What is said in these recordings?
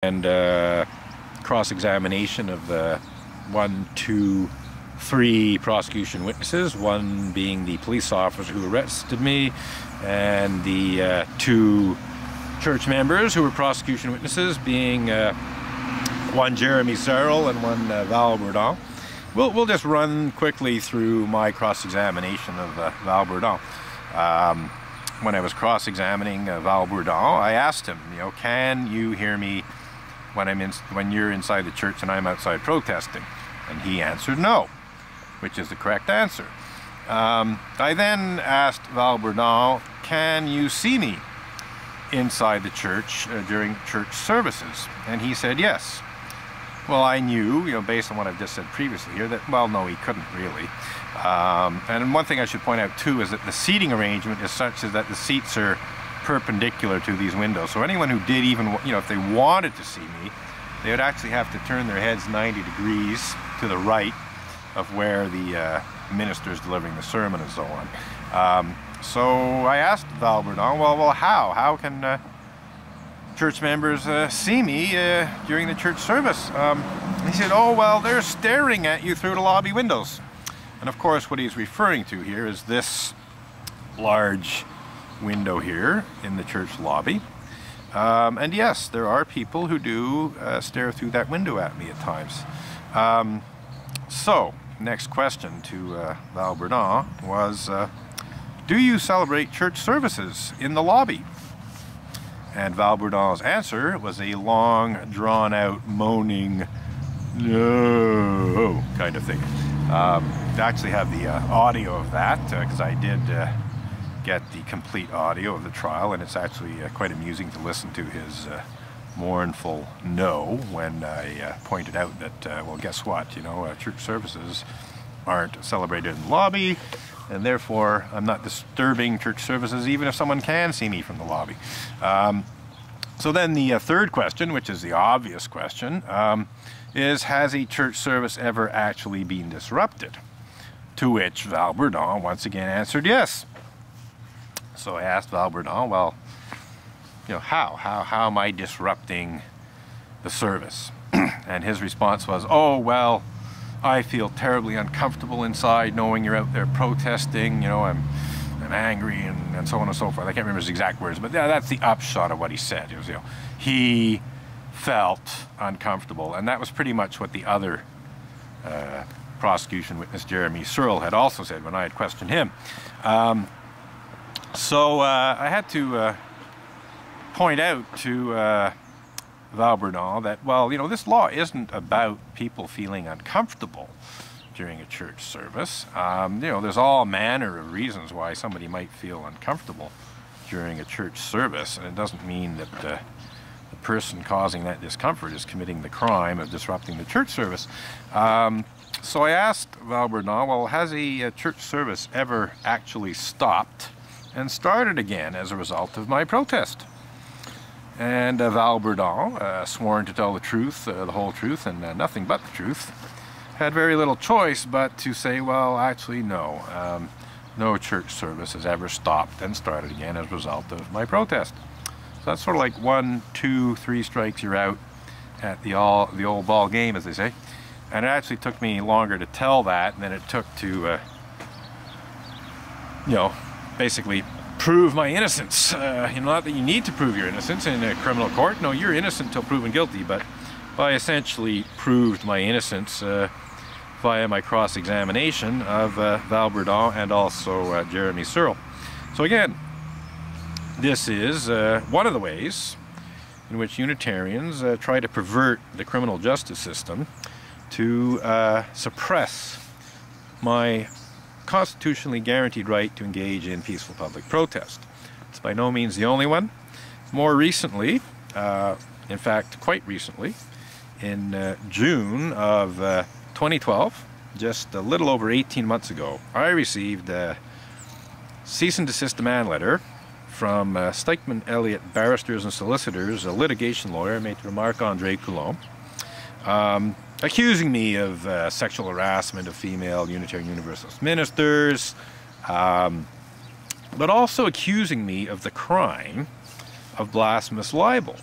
and cross-examination of the 1, 2, 3 prosecution witnesses, one being the police officer who arrested me, and the 2 church members who were prosecution witnesses, being one Jeremy Searle and one Val Bourdon. We'll just run quickly through my cross-examination of Val Bourdon. When I was cross-examining Val Bourdon, I asked him, can you hear me when you're inside the church and I'm outside protesting? And he answered no, which is the correct answer. I then asked Val Bourdon, can you see me inside the church during church services? And he said yes. Well, I knew, based on what I've just said previously here, that, well, no, he couldn't really. And one thing I should point out too is that the seating arrangement is such that the seats are perpendicular to these windows. So anyone who did even, if they wanted to see me, they would actually have to turn their heads 90 degrees to the right of where the minister is delivering the sermon and so on. So I asked Val Bourdon, well, how can church members see me during the church service? He said, oh, well, they're staring at you through the lobby windows. And of course, what he's referring to here is this large window here in the church lobby. And yes, there are people who do stare through that window at me at times. So, next question to Val Bourdon was, do you celebrate church services in the lobby? And Val Bourdon's answer was a long, drawn-out, moaning, no kind of thing. I actually have the audio of that, because I did get the complete audio of the trial, and it's actually quite amusing to listen to his mournful no when I pointed out that, well, guess what, church services aren't celebrated in the lobby, and therefore I'm not disturbing church services even if someone can see me from the lobby. So then the third question, which is the obvious question, is, has a church service ever actually been disrupted? To which Val Bourdon once again answered yes. So I asked Val Bourdon, well, how am I disrupting the service? And his response was, oh, well, I feel terribly uncomfortable inside knowing you're out there protesting, I'm angry and so on and so forth. I can't remember his exact words, but that's the upshot of what he said. It was, he felt uncomfortable, and that was pretty much what the other prosecution witness, Jeremy Searle, had also said when I had questioned him. So I had to point out to Val Bourdon that, well, this law isn't about people feeling uncomfortable during a church service. There's all manner of reasons why somebody might feel uncomfortable during a church service, and it doesn't mean that the person causing that discomfort is committing the crime of disrupting the church service. So I asked Val Bourdon, well, has a church service ever actually stopped and started again as a result of my protest? And Val Bourdon, sworn to tell the truth, the whole truth, and nothing but the truth, had very little choice but to say, well, actually, no. No church service has ever stopped and started again as a result of my protest. So that's sort of like 1, 2, 3 strikes, you're out at the old ball game, as they say. And it actually took me longer to tell that than it took to, basically prove my innocence. Not that you need to prove your innocence in a criminal court. No, you're innocent until proven guilty, but I essentially proved my innocence via my cross-examination of Val Bourdon and also Jeremy Searle. So again, this is one of the ways in which Unitarians try to pervert the criminal justice system to suppress my constitutionally guaranteed right to engage in peaceful public protest. It's by no means the only one. More recently, in fact quite recently, in June of 2012, just a little over 18 months ago, I received a cease and desist demand letter from Stikeman Elliott Barristers and Solicitors, a litigation lawyer, Maître Marc-André Coulomb, accusing me of sexual harassment of female Unitarian Universalist ministers, but also accusing me of the crime of blasphemous libel.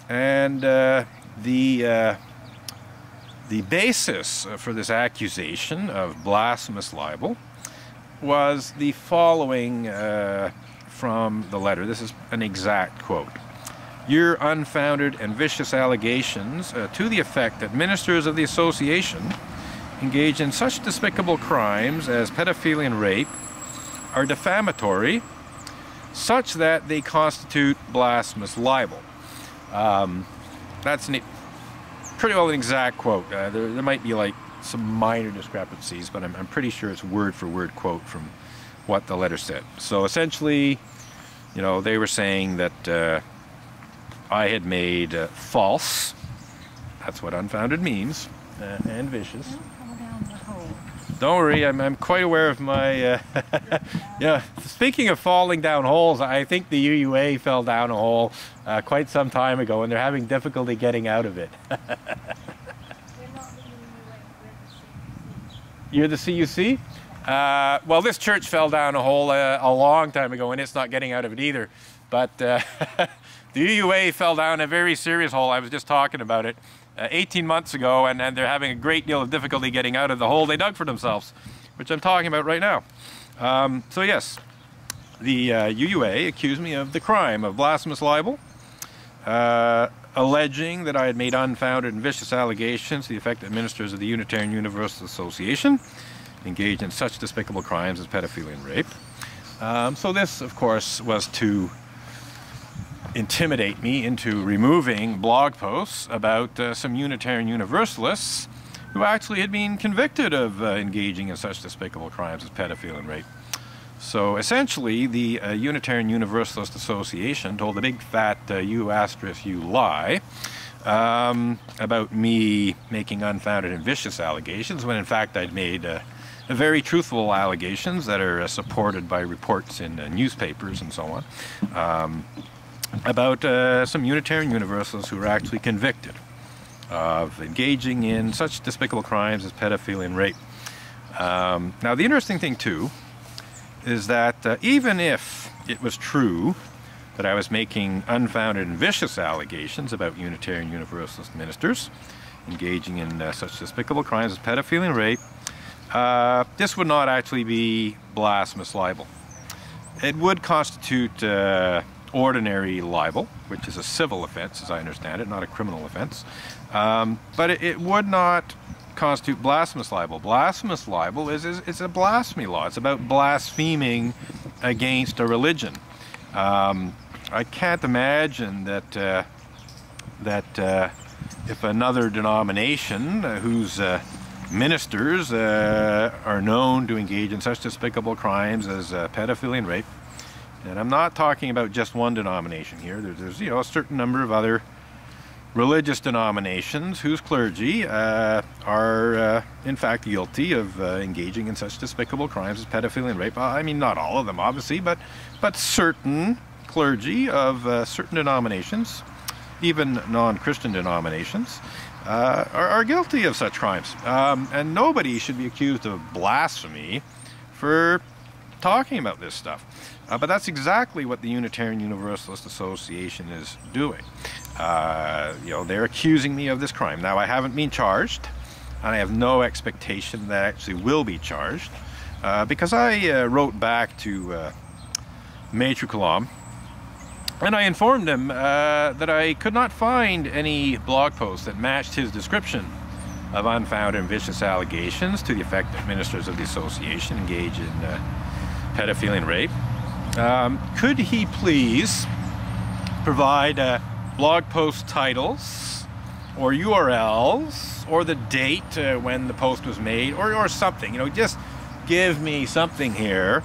And the basis for this accusation of blasphemous libel was the following from the letter. This is an exact quote. Your unfounded and vicious allegations to the effect that ministers of the association engage in such despicable crimes as pedophilia and rape are defamatory, such that they constitute blasphemous libel. That's pretty well an exact quote. There might be like some minor discrepancies, but I'm pretty sure it's word for word quote from what the letter said. So essentially, you know, they were saying that I had made false, that's what unfounded means, and vicious. Don't worry, I'm quite aware of my, yeah, speaking of falling down holes, I think the UUA fell down a hole quite some time ago and they're having difficulty getting out of it. You're the CUC? Well, this church fell down a hole a long time ago and it's not getting out of it either. But the UUA fell down a very serious hole. I was just talking about it. 18 months ago, and they're having a great deal of difficulty getting out of the hole they dug for themselves, which I'm talking about right now. So yes, the UUA accused me of the crime of blasphemous libel, alleging that I had made unfounded and vicious allegations to the effect that ministers of the Unitarian Universalist Association engaged in such despicable crimes as pedophilia and rape. So this, of course, was to intimidate me into removing blog posts about some Unitarian Universalists who actually had been convicted of engaging in such despicable crimes as pedophilia and rape. So essentially, the Unitarian Universalist Association told a big fat you lie about me making unfounded and vicious allegations, when in fact I'd made very truthful allegations that are supported by reports in newspapers and so on. About some Unitarian Universalists who were actually convicted of engaging in such despicable crimes as pedophilia and rape. Now the interesting thing too is that even if it was true that I was making unfounded and vicious allegations about Unitarian Universalist ministers engaging in such despicable crimes as pedophilia and rape, this would not actually be blasphemous libel. It would constitute ordinary libel, which is a civil offense, as I understand it, not a criminal offense. But it would not constitute blasphemous libel. Blasphemous libel is a blasphemy law. It's about blaspheming against a religion. I can't imagine that if another denomination whose ministers are known to engage in such despicable crimes as pedophilia and rape, and I'm not talking about just one denomination here. There's a certain number of other religious denominations whose clergy are in fact guilty of engaging in such despicable crimes as pedophilia and rape. I mean, not all of them, obviously, but certain clergy of certain denominations, even non-Christian denominations, are guilty of such crimes. And nobody should be accused of blasphemy for talking about this stuff. But that's exactly what the Unitarian Universalist Association is doing. They're accusing me of this crime. Now, I haven't been charged, and I have no expectation that I actually will be charged, because I wrote back to Maître Colomb, and I informed him that I could not find any blog posts that matched his description of unfounded and vicious allegations to the effect that ministers of the association engage in pedophilia and rape. Could he please provide blog post titles or URLs or the date when the post was made, or something, just give me something here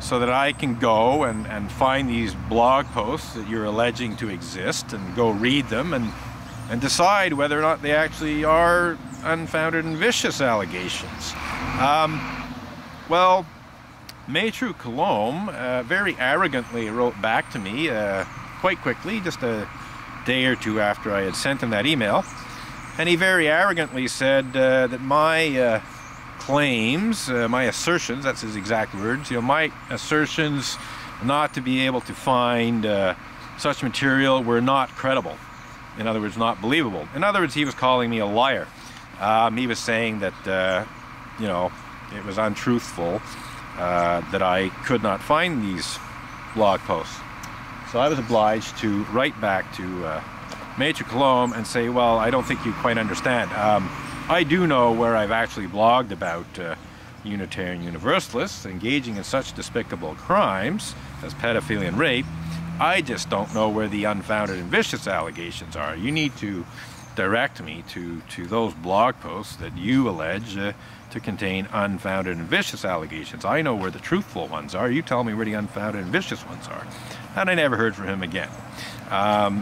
so that I can go and find these blog posts that you're alleging to exist and go read them and decide whether or not they actually are unfounded and vicious allegations. Well, Maître Colomb very arrogantly wrote back to me quite quickly, just a day or two after I had sent him that email, and he very arrogantly said that my claims, my assertions, that's his exact words, my assertions not to be able to find such material were not credible. In other words, not believable. In other words, he was calling me a liar. He was saying that, you know, it was untruthful, that I could not find these blog posts. So I was obliged to write back to Maitre Colombe and say, well, I don't think you quite understand. I do know where I've actually blogged about Unitarian Universalists engaging in such despicable crimes as pedophilia and rape. I just don't know where the unfounded and vicious allegations are. You need to direct me to those blog posts that you allege to contain unfounded and vicious allegations. I know where the truthful ones are. You tell me where the unfounded and vicious ones are. And I never heard from him again.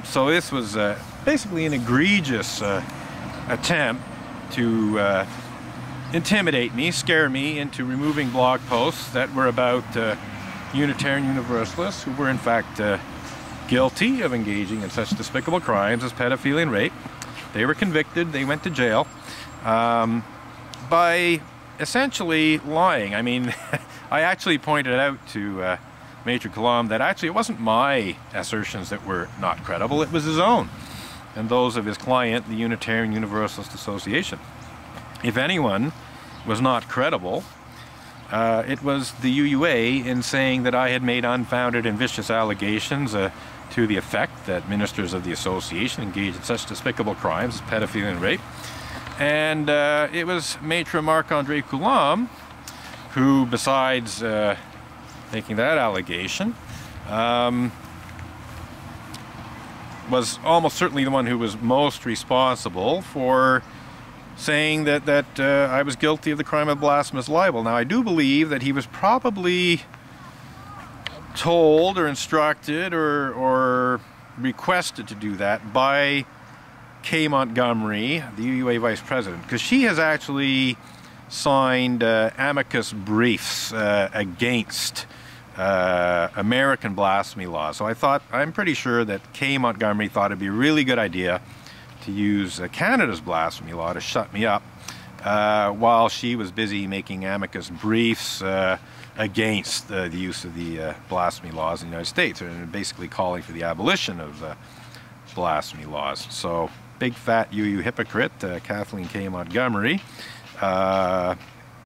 So this was basically an egregious attempt to intimidate me, scare me into removing blog posts that were about Unitarian Universalists who were in fact guilty of engaging in such despicable crimes as pedophilia and rape. They were convicted, they went to jail by essentially lying. I mean, I actually pointed out to Maitre Colombe that actually it wasn't my assertions that were not credible, it was his own and those of his client, the Unitarian Universalist Association. If anyone was not credible, it was the UUA in saying that I had made unfounded and vicious allegations to the effect that ministers of the association engaged in such despicable crimes as pedophilia and rape. And it was Maitre Marc-André Coulombe who, besides making that allegation, was almost certainly the one who was most responsible for saying that I was guilty of the crime of blasphemous libel. Now, I do believe that he was probably told or instructed or requested to do that by Kay Montgomery, the UUA vice president, because she has actually signed amicus briefs against American blasphemy laws. So I'm pretty sure that Kay Montgomery thought it'd be a really good idea to use Canada's blasphemy law to shut me up while she was busy making amicus briefs against the use of the blasphemy laws in the United States, and basically calling for the abolition of blasphemy laws. So big fat UU hypocrite, Kathleen Kay Montgomery,